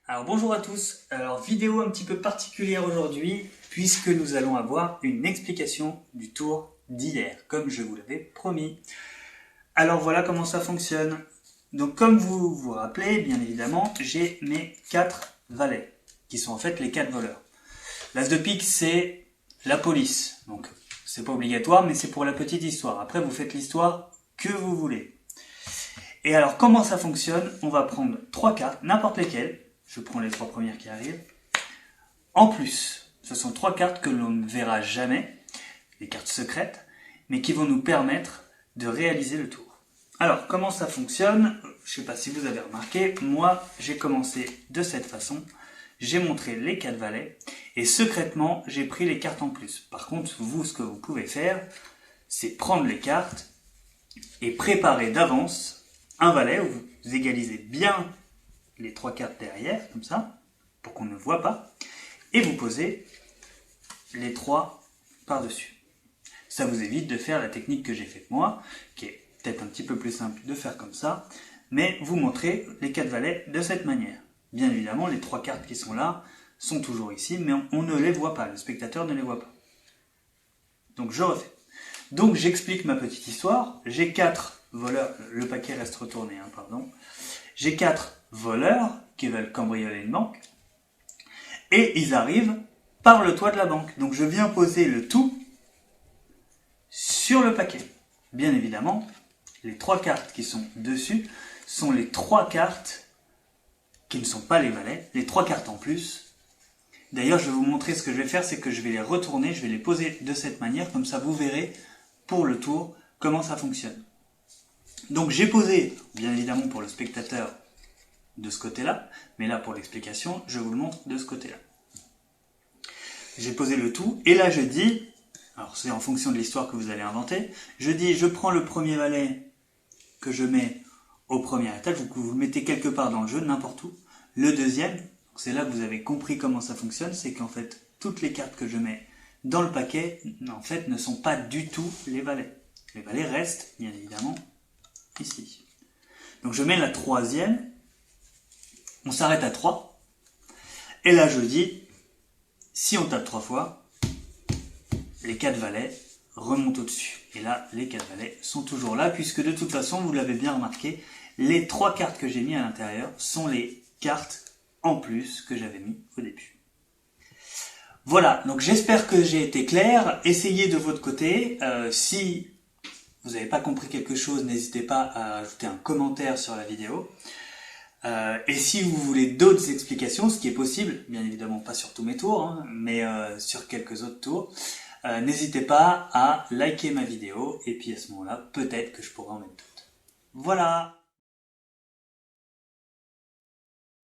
Alors bonjour à tous, alors vidéo un petit peu particulière aujourd'hui puisque nous allons avoir une explication du tour d'hier, comme je vous l'avais promis. Alors voilà comment ça fonctionne. Donc comme vous vous rappelez, bien évidemment, j'ai mes 4 valets, qui sont en fait les 4 voleurs. L'as de pique c'est la police, donc c'est pas obligatoire mais c'est pour la petite histoire. Après vous faites l'histoire que vous voulez. Et alors comment ça fonctionne? On va prendre 3 cartes, n'importe lesquelles. Je prends les 3 premières qui arrivent. En plus, ce sont 3 cartes que l'on ne verra jamais, les cartes secrètes, mais qui vont nous permettre de réaliser le tour. Alors, comment ça fonctionne? Je ne sais pas si vous avez remarqué, moi j'ai commencé de cette façon. J'ai montré les 4 valets et secrètement j'ai pris les cartes en plus. Par contre, vous, ce que vous pouvez faire, c'est prendre les cartes et préparer d'avance un valet où vous égalisez bien les 3 cartes derrière, comme ça, pour qu'on ne voit pas, et vous posez les 3 par-dessus. Ça vous évite de faire la technique que j'ai faite moi, qui est peut-être un petit peu plus simple de faire comme ça, mais vous montrez les 4 valets de cette manière. Bien évidemment, les 3 cartes qui sont là sont toujours ici, mais on ne les voit pas, le spectateur ne les voit pas. Donc je refais. Donc j'explique ma petite histoire, j'ai 4 voleurs, le paquet reste retourné, pardon. J'ai 4 voleurs qui veulent cambrioler une banque et ils arrivent par le toit de la banque. Donc je viens poser le tout sur le paquet. Bien évidemment, les 3 cartes qui sont dessus sont les 3 cartes qui ne sont pas les valets, les 3 cartes en plus. D'ailleurs, je vais vous montrer ce que je vais faire, c'est que je vais les retourner, je vais les poser de cette manière, comme ça vous verrez pour le tour comment ça fonctionne. Donc j'ai posé, bien évidemment pour le spectateur, de ce côté-là, mais là pour l'explication, je vous le montre de ce côté-là. J'ai posé le tout, et là je dis, alors c'est en fonction de l'histoire que vous allez inventer, je dis je prends le premier valet que je mets au premier étage, vous le mettez quelque part dans le jeu, n'importe où. Le deuxième, c'est là que vous avez compris comment ça fonctionne, c'est qu'en fait toutes les cartes que je mets dans le paquet, en fait ne sont pas du tout les valets. Les valets restent, bien évidemment, ici. Donc je mets la troisième, on s'arrête à 3. Et là, je dis, si on tape 3 fois, les 4 valets remontent au-dessus. Et là, les 4 valets sont toujours là, puisque de toute façon, vous l'avez bien remarqué, les 3 cartes que j'ai mis à l'intérieur sont les cartes en plus que j'avais mis au début. Voilà, donc j'espère que j'ai été clair. Essayez de votre côté. Si vous n'avez pas compris quelque chose, n'hésitez pas à ajouter un commentaire sur la vidéo. Et si vous voulez d'autres explications, ce qui est possible, bien évidemment pas sur tous mes tours, mais sur quelques autres tours, n'hésitez pas à liker ma vidéo, et puis à ce moment-là, peut-être que je pourrai en mettre d'autres. Voilà!